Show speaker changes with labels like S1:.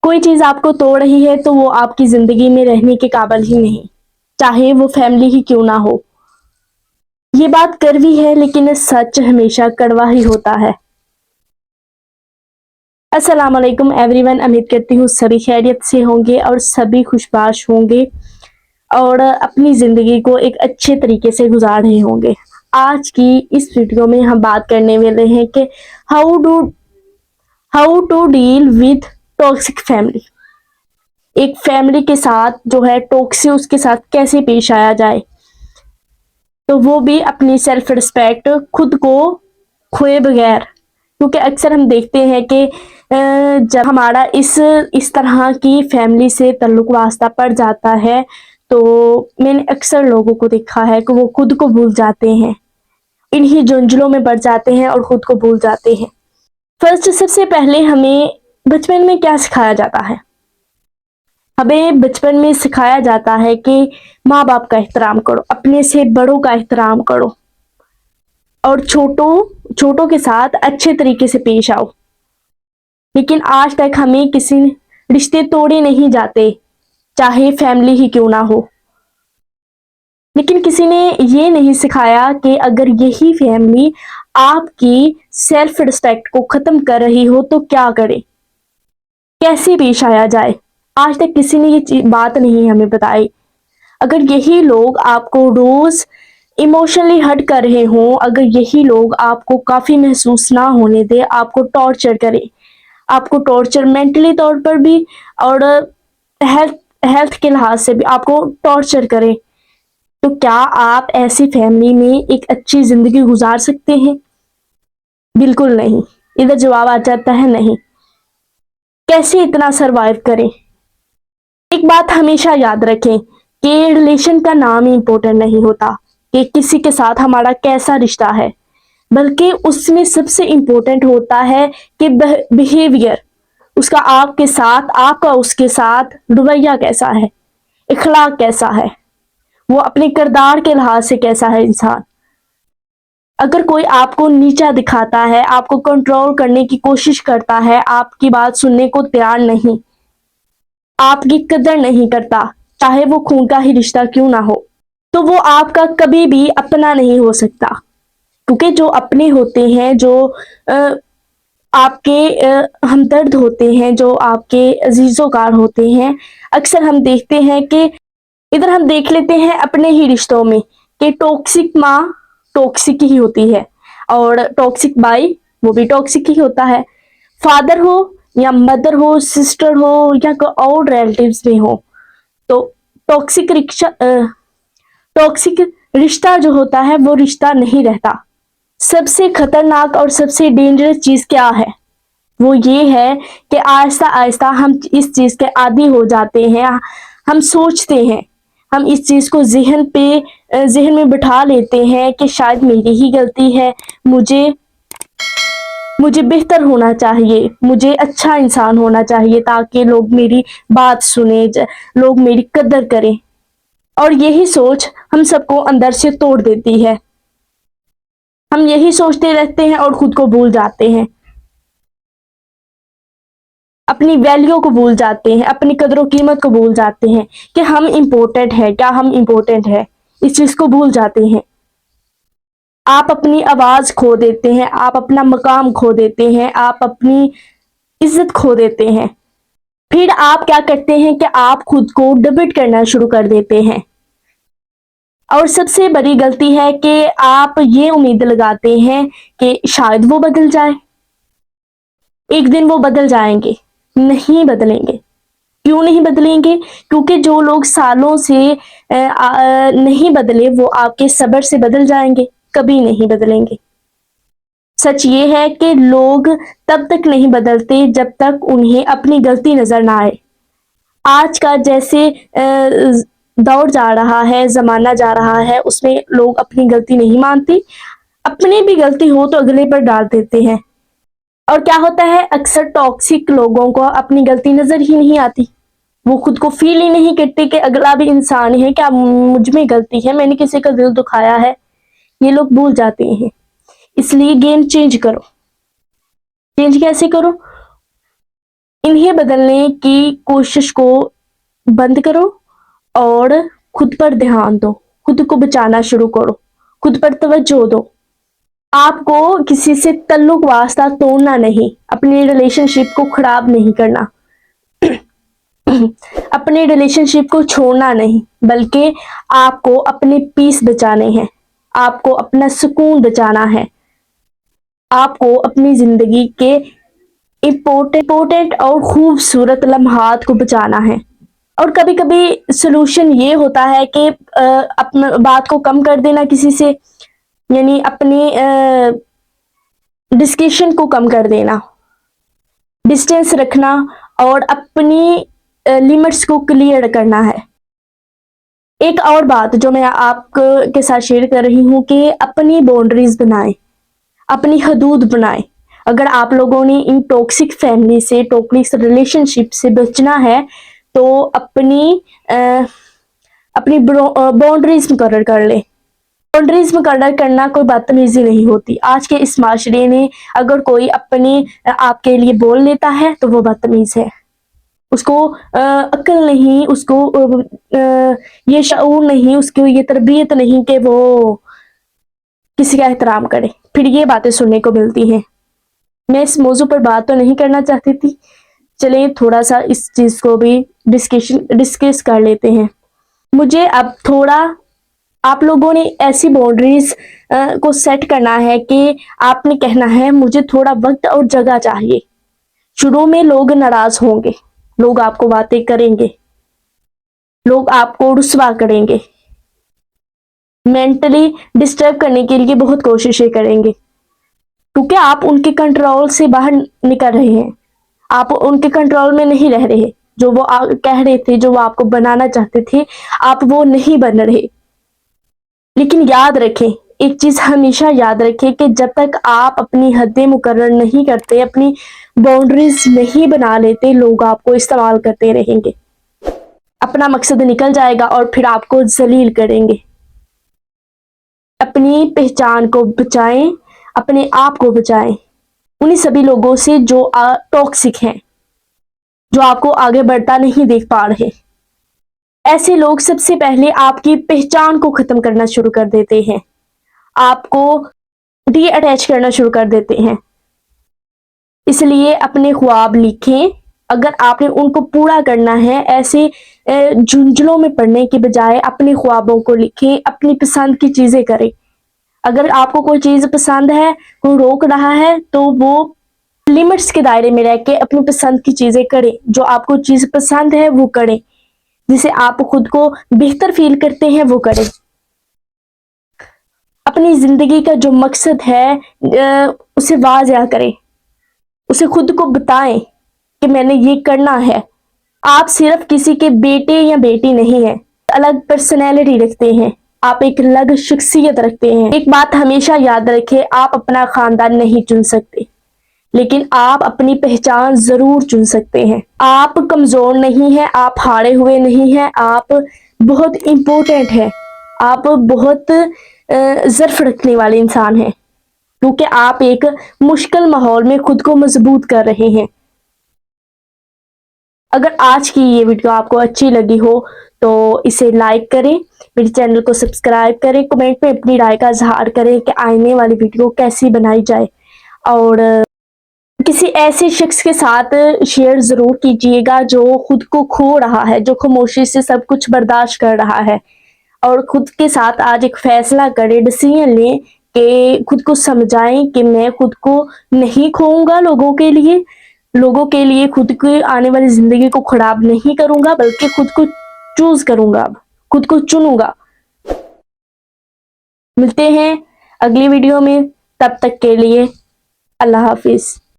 S1: کوئی چیز آپ کو توڑ رہی ہے تو وہ آپ کی زندگی میں رہنے کے قابل ہی نہیں، چاہے وہ فیملی ہی کیوں نہ ہو۔ یہ بات کڑوی ہے لیکن سچ ہمیشہ کڑوا ہی ہوتا ہے۔ السلام علیکم ایوری ون، امید کرتی ہوں سبھی خیریت سے ہوں گے اور سبھی خوشباش ہوں گے اور اپنی زندگی کو ایک اچھے طریقے سے گزار رہے ہوں گے۔ آج کی اس ویڈیو میں ہم بات کرنے والے ہیں کہ how to deal with toxic family. ایک فیملی کے ساتھ جو ہے ٹاکسی، اس کے ساتھ کیسے پیش آیا جائے، تو وہ بھی اپنی سیلف رسپیکٹ خود کو کھوئے بغیر، کیونکہ اکثر ہم دیکھتے ہیں کہ جب ہمارا اس طرح کی فیملی سے تعلق واسطہ پڑ جاتا ہے تو میں نے اکثر لوگوں کو دیکھا ہے کہ وہ خود کو بھول جاتے ہیں، انہی جنجلوں میں پڑ جاتے ہیں اور خود کو بھول جاتے ہیں۔ فرسٹ، سب سے پہلے ہمیں بچپن میں کیا سکھایا جاتا ہے؟ ہمیں بچپن میں سکھایا جاتا ہے کہ ماں باپ کا احترام کرو، اپنے سے بڑوں کا احترام کرو اور چھوٹوں کے ساتھ اچھے طریقے سے پیش آؤ۔ لیکن آج تک ہمیں کسی رشتے توڑے نہیں جاتے، چاہے فیملی ہی کیوں نہ ہو، لیکن کسی نے یہ نہیں سکھایا کہ اگر یہی فیملی آپ کی سیلف رسپیکٹ کو ختم کر رہی ہو تو کیا کرے، کیسے پیش آیا جائے۔ آج تک کسی نے یہ بات نہیں ہمیں بتائی۔ اگر یہی لوگ آپ کو روز ایموشنلی ہرٹ کر رہے ہوں، اگر یہی لوگ آپ کو کافی محسوس نہ ہونے دے، آپ کو ٹارچر کرے، آپ کو ٹارچر مینٹلی طور پر بھی اور ہیلتھ کے لحاظ سے بھی آپ کو ٹارچر کرے، تو کیا آپ ایسی فیملی میں ایک اچھی زندگی گزار سکتے ہیں؟ بالکل نہیں۔ ادھر جواب آ جاتا ہے نہیں۔ کیسے اتنا سروائیو کریں؟ ایک بات ہمیشہ یاد رکھیں کہ ریلیشن کا نام ہی امپورٹنٹ نہیں ہوتا کہ کسی کے ساتھ ہمارا کیسا رشتہ ہے، بلکہ اس میں سب سے امپورٹنٹ ہوتا ہے کہ بیہیویئر، اس کا آپ کے ساتھ، آپ کا اس کے ساتھ رویہ کیسا ہے، اخلاق کیسا ہے، وہ اپنے کردار کے لحاظ سے کیسا ہے انسان۔ اگر کوئی آپ کو نیچا دکھاتا ہے، آپ کو کنٹرول کرنے کی کوشش کرتا ہے، آپ کی بات سننے کو تیار نہیں، آپ کی قدر نہیں کرتا، چاہے وہ خون کا ہی رشتہ کیوں نہ ہو، تو وہ آپ کا کبھی بھی اپنا نہیں ہو سکتا۔ کیونکہ جو اپنے ہوتے ہیں، جو آپ کے ہمدرد ہوتے ہیں، جو آپ کے عزیز و کار ہوتے ہیں، اکثر ہم دیکھتے ہیں کہ ادھر ہم دیکھ لیتے ہیں اپنے ہی رشتوں میں کہ ٹاکسک ماں ٹاکسک ہی ہوتی ہے اور ٹاکسک بھائی وہ بھی ٹاکسک ہی ہوتا ہے، فادر ہو یا مدر ہو، سسٹر ہو یا کوئی اور ریلیٹیوز میں ہو، تو ٹاکسک رشتہ جو ہوتا ہے وہ رشتہ نہیں رہتا۔ سب سے خطرناک اور سب سے ڈینجرس چیز کیا ہے؟ وہ یہ ہے کہ آہستہ آہستہ ہم اس چیز کے عادی ہو جاتے ہیں، ہم سوچتے ہیں، ہم اس چیز کو ذہن میں بٹھا لیتے ہیں کہ شاید میری ہی غلطی ہے، مجھے بہتر ہونا چاہیے، مجھے اچھا انسان ہونا چاہیے تاکہ لوگ میری بات سنیں، لوگ میری قدر کریں، اور یہی سوچ ہم سب کو اندر سے توڑ دیتی ہے۔ ہم یہی سوچتے رہتے ہیں اور خود کو بھول جاتے ہیں، اپنی ویلیو کو بھول جاتے ہیں، اپنی قدر و قیمت کو بھول جاتے ہیں کہ ہم امپورٹنٹ ہیں، کیا ہم امپورٹنٹ ہیں، اس چیز کو بھول جاتے ہیں۔ آپ اپنی آواز کھو دیتے ہیں، آپ اپنا مقام کھو دیتے ہیں، آپ اپنی عزت کھو دیتے ہیں۔ پھر آپ کیا کرتے ہیں کہ آپ خود کو ڈبٹ کرنا شروع کر دیتے ہیں، اور سب سے بڑی غلطی ہے کہ آپ یہ امید لگاتے ہیں کہ شاید وہ بدل جائے، ایک دن وہ بدل جائیں گے۔ نہیں بدلیں گے۔ کیوں نہیں بدلیں گے؟ کیونکہ جو لوگ سالوں سے نہیں بدلے وہ آپ کے صبر سے بدل جائیں گے، کبھی نہیں بدلیں گے۔ سچ یہ ہے کہ لوگ تب تک نہیں بدلتے جب تک انہیں اپنی غلطی نظر نہ آئے۔ آج کا جیسے دور جا رہا ہے، زمانہ جا رہا ہے، اس میں لوگ اپنی غلطی نہیں مانتے، اپنی بھی غلطی ہو تو اگلے پر ڈال دیتے ہیں، اور کیا ہوتا ہے اکثر ٹاکسک لوگوں کو اپنی غلطی نظر ہی نہیں آتی، وہ خود کو فیل ہی نہیں کرتے کہ اگلا بھی انسان ہے، کیا مجھ میں غلطی ہے، میں نے کسی کا دل دکھایا ہے، یہ لوگ بھول جاتے ہیں۔ اس لیے گیم چینج کرو۔ چینج کیسے کرو؟ انہیں بدلنے کی کوشش کو بند کرو اور خود پر دھیان دو، خود کو بچانا شروع کرو، خود پر توجہ دو۔ آپ کو کسی سے تعلق واسطہ توڑنا نہیں، اپنی ریلیشن شپ کو خراب نہیں کرنا، اپنے ریلیشن شپ کو چھوڑنا نہیں، بلکہ آپ کو اپنے پیس بچانے ہیں، آپ کو اپنا سکون بچانا ہے، آپ کو اپنی زندگی کے امپورٹنٹ اور خوبصورت لمحات کو بچانا ہے۔ اور کبھی کبھی سلوشن یہ ہوتا ہے کہ اپنا بات کو کم کر دینا کسی سے، یعنی اپنی ڈسکشن کو کم کر دینا، ڈسٹینس رکھنا اور اپنی لیمٹس کو کلیئر کرنا ہے۔ ایک اور بات جو میں آپ کے ساتھ شیئر کر رہی ہوں کہ اپنی باؤنڈریز بنائیں، اپنی حدود بنائیں۔ اگر آپ لوگوں نے ان ٹاکسک فیملی سے، ٹاکسک ریلیشن شپ سے بچنا ہے تو اپنی باؤنڈریز مقرر کر لیں۔ باؤنڈریز مقرر کرنا کوئی بدتمیزی نہیں ہوتی۔ آج کے اس معاشرے میں اگر کوئی اپنی آپ کے لیے بول لیتا ہے تو وہ بدتمیز ہے، اس کو عقل نہیں، اس کو یہ شعور نہیں، اس کو یہ تربیت نہیں کہ وہ کسی کا احترام کرے، پھر یہ باتیں سننے کو ملتی ہیں۔ میں اس موضوع پر بات تو نہیں کرنا چاہتی تھی، چلیں تھوڑا سا اس چیز کو بھی ڈسکس کر لیتے ہیں۔ مجھے اب تھوڑا آپ لوگوں نے ایسی باؤنڈریز کو سیٹ کرنا ہے کہ آپ نے کہنا ہے مجھے تھوڑا وقت اور جگہ چاہیے۔ شروع میں لوگ ناراض ہوں گے، لوگ آپ کو باتیں کریں گے، لوگ آپ کو رسوا کریں گے، مینٹلی ڈسٹرب کرنے کے لیے بہت کوششیں کریں گے، کیونکہ آپ ان کے کنٹرول سے باہر نکل رہے ہیں، آپ ان کے کنٹرول میں نہیں رہ رہے۔ جو وہ کہہ رہے تھے، جو وہ آپ کو بنانا چاہتے تھے، آپ وہ نہیں بن رہے۔ لیکن یاد رکھیں، ایک چیز ہمیشہ یاد رکھیں کہ جب تک آپ اپنی حدیں مقرر نہیں کرتے، اپنی باؤنڈریز نہیں بنا لیتے، لوگ آپ کو استعمال کرتے رہیں گے، اپنا مقصد نکل جائے گا اور پھر آپ کو ذلیل کریں گے۔ اپنی پہچان کو بچائیں، اپنے آپ کو بچائیں انہیں سبھی لوگوں سے جو ٹاکسک ہیں، جو آپ کو آگے بڑھتا نہیں دیکھ پا رہے۔ ایسے لوگ سب سے پہلے آپ کی پہچان کو ختم کرنا شروع کر دیتے ہیں، آپ کو ڈی اٹیچ کرنا شروع کر دیتے ہیں۔ اس لیے اپنے خواب لکھیں، اگر آپ نے ان کو پورا کرنا ہے، ایسے جھنجھلوں میں پڑنے کے بجائے اپنے خوابوں کو لکھیں، اپنی پسند کی چیزیں کریں۔ اگر آپ کو کوئی چیز پسند ہے، کوئی روک رہا ہے، تو وہ لمٹس کے دائرے میں رہ کے اپنی پسند کی چیزیں کریں۔ جو آپ کو چیز پسند ہے وہ کریں، جسے آپ خود کو بہتر فیل کرتے ہیں وہ کریں۔ اپنی زندگی کا جو مقصد ہے اسے واضح کریں، اسے خود کو بتائیں کہ میں نے یہ کرنا ہے۔ آپ صرف کسی کے بیٹے یا بیٹی نہیں ہیں، الگ پرسنالٹی رکھتے ہیں، آپ ایک الگ شخصیت رکھتے ہیں۔ ایک بات ہمیشہ یاد رکھیں، آپ اپنا خاندان نہیں چن سکتے، لیکن آپ اپنی پہچان ضرور چن سکتے ہیں۔ آپ کمزور نہیں ہیں، آپ ہارے ہوئے نہیں ہیں، آپ بہت امپورٹنٹ ہیں، آپ بہت ظرف رکھنے والے انسان ہیں، کیونکہ آپ ایک مشکل ماحول میں خود کو مضبوط کر رہے ہیں۔ اگر آج کی یہ ویڈیو آپ کو اچھی لگی ہو تو اسے لائک کریں، میرے چینل کو سبسکرائب کریں، کمنٹ میں اپنی رائے کا اظہار کریں کہ آنے والی ویڈیو کیسی بنائی جائے، اور کسی ایسے شخص کے ساتھ شیئر ضرور کیجیے گا جو خود کو کھو رہا ہے، جو خاموشی سے سب کچھ برداشت کر رہا ہے، اور خود کے ساتھ آج ایک فیصلہ کرے، ڈیسیژن لیں کہ خود کو سمجھائیں کہ میں خود کو نہیں کھوؤں گا لوگوں کے لیے خود کی آنے والی زندگی کو خراب نہیں کروں گا، بلکہ خود کو چوز کروں گا، خود کو چنوں گا۔ ملتے ہیں اگلی ویڈیو میں، تب تک کے لیے اللہ حافظ۔